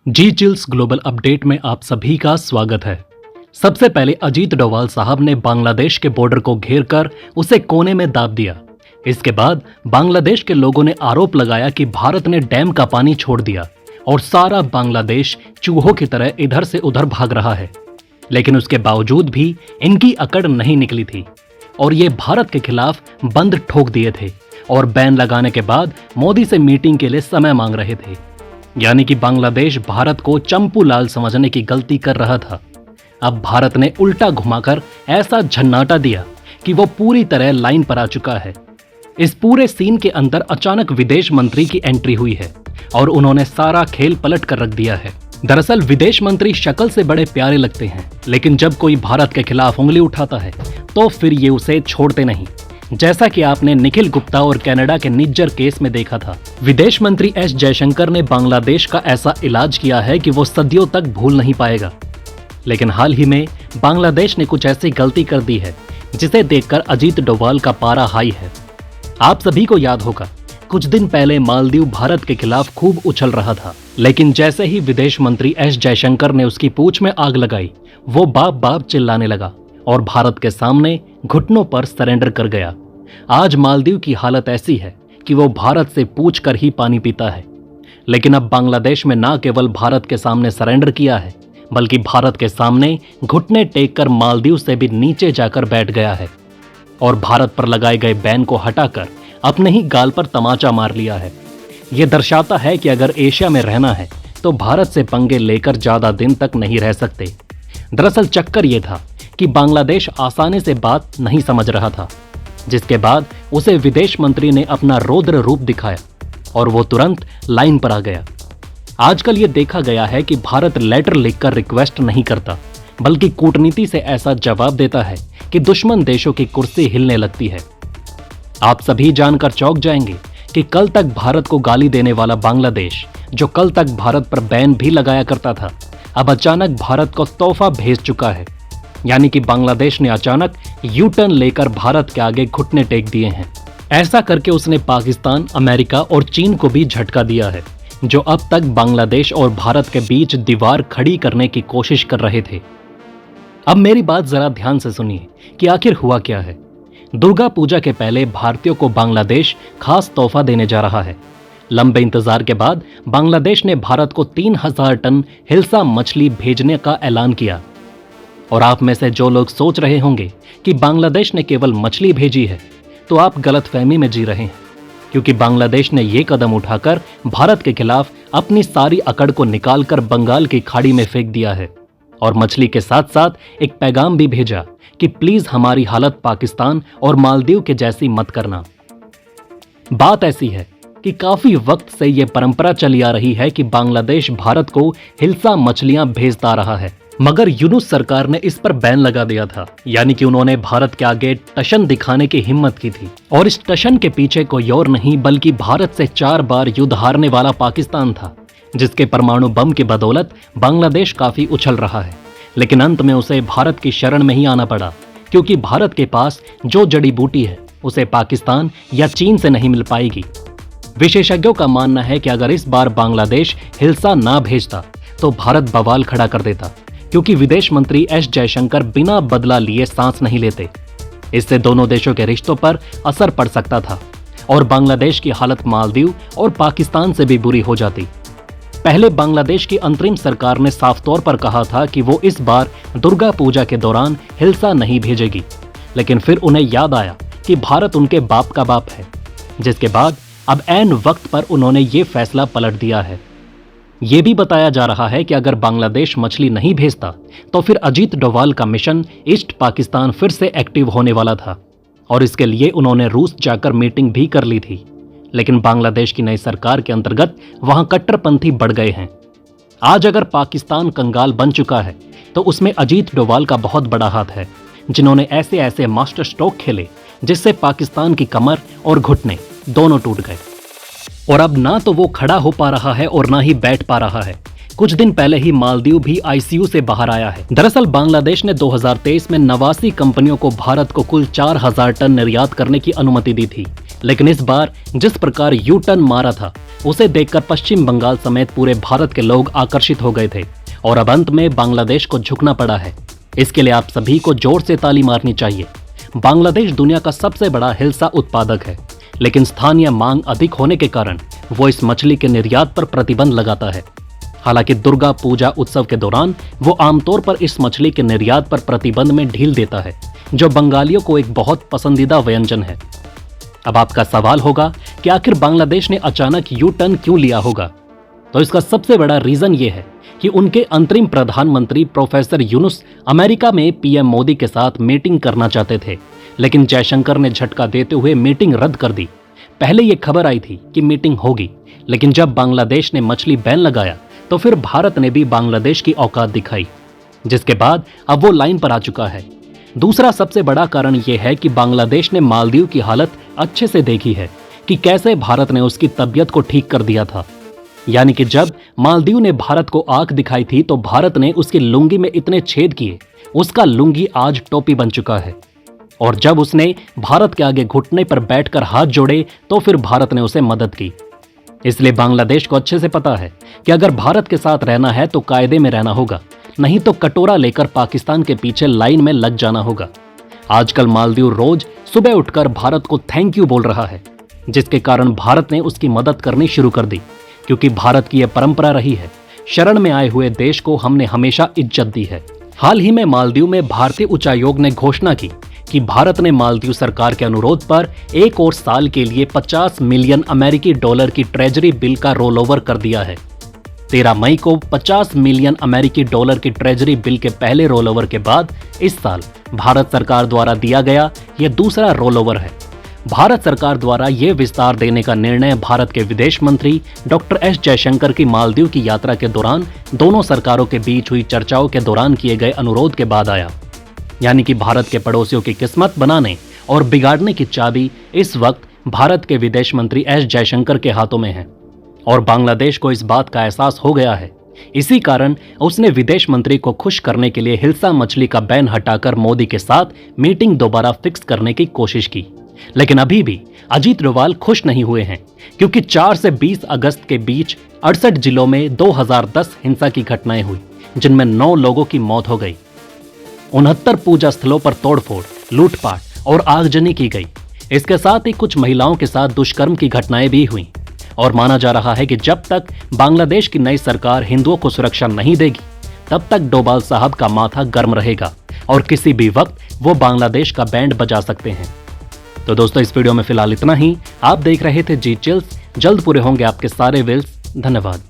जी chills global update में आप सभी का स्वागत है। सबसे पहले अजीत डोभाल साहब ने बांग्लादेश के बॉर्डर को घेरकर उसे कोने में दाब दिया। इसके बाद बांग्लादेश के लोगों ने आरोप लगाया कि भारत ने डैम का पानी छोड़ दिया और सारा बांग्लादेश चूहों की तरह इधर से उधर भाग रहा है। लेकिन उसके बावजूद भी इनकी अकड़ नहीं निकली थी और ये भारत के खिलाफ बंद ठोक दिए थे और बैन लगाने के बाद मोदी से मीटिंग के लिए समय मांग रहे थे। यानी कि बांग्लादेश भारत को चंपू लाल समझने की गलती कर रहा था। अब भारत ने उल्टा घुमाकर ऐसा झन्नाटा दिया कि वो पूरी तरह लाइन पर आ चुका है। इस पूरे सीन के अंदर अचानक विदेश मंत्री की एंट्री हुई है और उन्होंने सारा खेल पलट कर रख दिया है। दरअसल विदेश मंत्री शक्ल से बड़े प्यारे लगते हैं, लेकिन जब कोई भारत के खिलाफ उंगली उठाता है तो फिर ये उसे छोड़ते नहीं, जैसा कि आपने निखिल गुप्ता और कनाडा के निज्जर केस में देखा था। विदेश मंत्री एस जयशंकर ने बांग्लादेश का ऐसा इलाज किया है कि वो सदियों तक भूल नहीं पाएगा। लेकिन हाल ही में बांग्लादेश ने कुछ ऐसी गलती कर दी है जिसे देखकर अजीत डोभाल का पारा हाई है। आप सभी को याद होगा, कुछ दिन पहले मालदीव भारत के खिलाफ खूब उछल रहा था, लेकिन जैसे ही विदेश मंत्री एस जयशंकर ने उसकी पूंछ में आग लगाई, वो बाप बाप चिल्लाने लगा और भारत के सामने घुटनों पर सरेंडर कर गया। आज मालदीव की हालत ऐसी है कि वो भारत से पूछ कर ही पानी पीता है। लेकिन अब बांग्लादेश में ना केवल भारत के सामने सरेंडर किया है, बल्कि भारत के सामने घुटने टेक कर मालदीव से भी नीचे जाकर बैठ गया है और भारत पर लगाए गए बैन को हटाकर अपने ही गाल पर तमाचा मार लिया है। ये दर्शाता है कि अगर एशिया में रहना है तो भारत से पंगे लेकर ज्यादा दिन तक नहीं रह सकते। दरअसल चक्कर ये था कि बांग्लादेश आसानी से बात नहीं समझ रहा था, जिसके बाद उसे विदेश मंत्री ने अपना रौद्र रूप दिखाया और वो तुरंत लाइन पर आ गया। आजकल ये देखा गया है कि भारत लेटर लिखकर रिक्वेस्ट नहीं करता, बल्कि कूटनीति से ऐसा जवाब देता है कि दुश्मन देशों की कुर्सी हिलने लगती है। आप सभी जानकर चौंक जाएंगे कि कल तक भारत को गाली देने वाला बांग्लादेश, जो कल तक भारत पर बैन भी लगाया करता था, अब अचानक भारत को तोहफा भेज चुका है। यानी कि बांग्लादेश ने अचानक यू टर्न लेकर भारत के आगे घुटने टेक दिए हैं। ऐसा करके उसने पाकिस्तान, अमेरिका और चीन को भी झटका दिया है, जो अब तक बांग्लादेश और भारत के बीच दीवार खड़ी करने की कोशिश कर रहे थे। अब मेरी बात जरा ध्यान से सुनिए कि आखिर हुआ क्या है। दुर्गा पूजा के पहले भारतीयों को बांग्लादेश खास तोहफा देने जा रहा है। लंबे इंतजार के बाद बांग्लादेश ने भारत को 3000 टन हिल्सा मछली भेजने का ऐलान किया। और आप में से जो लोग सोच रहे होंगे कि बांग्लादेश ने केवल मछली भेजी है, तो आप गलतफहमी में जी रहे हैं, क्योंकि बांग्लादेश ने यह कदम उठाकर भारत के खिलाफ अपनी सारी अकड़ को निकालकर बंगाल की खाड़ी में फेंक दिया है और मछली के साथ साथ एक पैगाम भी भेजा कि प्लीज हमारी हालत पाकिस्तान और मालदीव के जैसी मत करना। बात ऐसी है कि काफी वक्त से यह परंपरा चली आ रही है कि बांग्लादेश भारत को हिल्सा मछलियां भेजता रहा है, मगर यूनुस सरकार ने इस पर बैन लगा दिया था। यानी कि उन्होंने भारत के आगे टशन दिखाने की हिम्मत की थी और इस टशन के पीछे कोई और नहीं बल्कि भारत से 4 बार युद्ध हारने वाला पाकिस्तान था, जिसके परमाणु बम की बदौलत बांग्लादेश काफी उछल रहा है। लेकिन अंत में उसे भारत की शरण में ही आना पड़ा, क्योंकि भारत के पास जो जड़ी बूटी है उसे पाकिस्तान या चीन से नहीं मिल पाएगी। विशेषज्ञों का मानना है कि अगर इस बार बांग्लादेश हिल्सा ना भेजता तो भारत बवाल खड़ा कर देता, क्योंकि विदेश मंत्री एस जयशंकर बिना बदला लिए सांस नहीं लेते। इससे दोनों देशों के रिश्तों पर असर पड़ सकता था और बांग्लादेश की हालत मालदीव और पाकिस्तान से भी बुरी हो जाती। पहले बांग्लादेश की अंतरिम सरकार ने साफ तौर पर कहा था कि वो इस बार दुर्गा पूजा के दौरान हिल्सा नहीं भेजेगी, लेकिन फिर उन्हें याद आया कि भारत उनके बाप का बाप है, जिसके बाद अब ऐन वक्त पर उन्होंने ये फैसला पलट दिया है। ये भी बताया जा रहा है कि अगर बांग्लादेश मछली नहीं भेजता तो फिर अजीत डोभाल का मिशन ईस्ट पाकिस्तान फिर से एक्टिव होने वाला था और इसके लिए उन्होंने रूस जाकर मीटिंग भी कर ली थी। लेकिन बांग्लादेश की नई सरकार के अंतर्गत वहां कट्टरपंथी बढ़ गए हैं। आज अगर पाकिस्तान कंगाल बन चुका है तो उसमें अजीत डोभाल का बहुत बड़ा हाथ है, जिन्होंने ऐसे ऐसे मास्टर स्ट्रोक खेले जिससे पाकिस्तान की कमर और घुटने दोनों टूट गए और अब ना तो वो खड़ा हो पा रहा है और ना ही बैठ पा रहा है। कुछ दिन पहले ही मालदीव भी आईसीयू से बाहर आया है। दरअसल बांग्लादेश ने 2023 में 89 कंपनियों को भारत को कुल 4000 टन निर्यात करने की अनुमति दी थी, लेकिन इस बार जिस प्रकार यू टर्न मारा था उसे देखकर पश्चिम बंगाल समेत पूरे भारत के लोग आकर्षित हो गए थे और अब अंत में बांग्लादेश को झुकना पड़ा है। इसके लिए आप सभी को जोर से ताली मारनी चाहिए। बांग्लादेश दुनिया का सबसे बड़ा हिल्सा उत्पादक है, लेकिन स्थानीय मांग अधिक होने के कारण वो इस मछली के निर्यात पर प्रतिबंध लगाता है। हालांकि दुर्गा पूजा उत्सव के दौरान वो आमतौर पर इस मछली के निर्यात पर प्रतिबंध में ढील देता है, जो बंगालियों को एक बहुत पसंदीदा व्यंजन है। अब आपका सवाल होगा कि आखिर बांग्लादेश ने अचानक यू टर्न क्यों लिया होगा? तो इसका सबसे बड़ा रीजन ये है कि उनके अंतरिम प्रधानमंत्री प्रोफेसर यूनुस अमेरिका में पीएम मोदी के साथ मीटिंग करना चाहते थे, लेकिन जयशंकर ने झटका देते हुए मीटिंग रद्द कर दी। पहले ये खबर आई थी कि मीटिंग होगी, लेकिन जब बांग्लादेश ने मछली बैन लगाया तो फिर भारत ने भी बांग्लादेश की औकात दिखाई, जिसके बाद अब वो लाइन पर आ चुका है। दूसरा सबसे बड़ा कारण यह है कि बांग्लादेश ने मालदीव की हालत अच्छे से देखी है कि कैसे भारत ने उसकी तबीयत को ठीक कर दिया था। यानी कि जब मालदीव ने भारत को आंख दिखाई थी तो भारत ने उसकी लुंगी में इतने छेद किए, उसका लुंगी आज टोपी बन चुका है। और जब उसने भारत के आगे घुटने पर बैठकर हाथ जोड़े तो फिर भारत ने उसे मदद की। इसलिए बांग्लादेश को अच्छे से पता है कि अगर भारत के साथ रहना है तो कायदे में रहना होगा, नहीं तो कटोरा लेकर पाकिस्तान के पीछे लाइन में लग जाना होगा। आजकल मालदीव रोज सुबह उठकर भारत को थैंक यू बोल रहा है, जिसके कारण भारत ने उसकी मदद करनी शुरू कर दी, क्योंकि भारत की यह परंपरा रही है, शरण में आए हुए देश को हमने हमेशा इज्जत दी है। हाल ही में मालदीव में भारतीय उच्चायोग ने घोषणा की कि भारत ने मालदीव सरकार के अनुरोध पर एक और साल के लिए 50 मिलियन अमेरिकी डॉलर की ट्रेजरी बिल का रोल ओवर कर दिया है। 13 मई को 50 मिलियन अमेरिकी डॉलर की ट्रेजरी बिल के पहले रोल ओवर के बाद इस साल भारत सरकार द्वारा दिया गया यह दूसरा रोल ओवर है। भारत सरकार द्वारा यह विस्तार देने का निर्णय भारत के विदेश मंत्री डॉक्टर एस जयशंकर की मालदीव की यात्रा के दौरान दोनों सरकारों के बीच हुई चर्चाओं के दौरान किए गए अनुरोध के बाद आया। यानी कि भारत के पड़ोसियों की किस्मत बनाने और बिगाड़ने की चाबी इस वक्त भारत के विदेश मंत्री एस जयशंकर के हाथों में है और बांग्लादेश को इस बात का एहसास हो गया है। इसी कारण उसने विदेश मंत्री को खुश करने के लिए हिल्सा मछली का बैन हटाकर मोदी के साथ मीटिंग दोबारा फिक्स करने की कोशिश की। लेकिन अभी भी अजीत डोभाल खुश नहीं हुए हैं, क्योंकि 4 से 20 अगस्त के बीच 68 जिलों में 2010 हिंसा की घटनाएं हुई, जिनमें 9 लोगों की मौत हो गई। 69 पूजा स्थलों पर तोड़फोड़, लूटपाट और आगजनी की गई। इसके साथ ही कुछ महिलाओं के साथ दुष्कर्म की घटनाएं भी हुई और माना जा रहा है कि जब तक बांग्लादेश की नई सरकार हिंदुओं को सुरक्षा नहीं देगी, तब तक डोभाल साहब का माथा गर्म रहेगा और किसी भी वक्त वो बांग्लादेश का बैंड बजा सकते हैं। तो दोस्तों, इस वीडियो में फिलहाल इतना ही। आप देख रहे थे जी चिल्स। जल्द पूरे होंगे आपके सारे विल्स। धन्यवाद।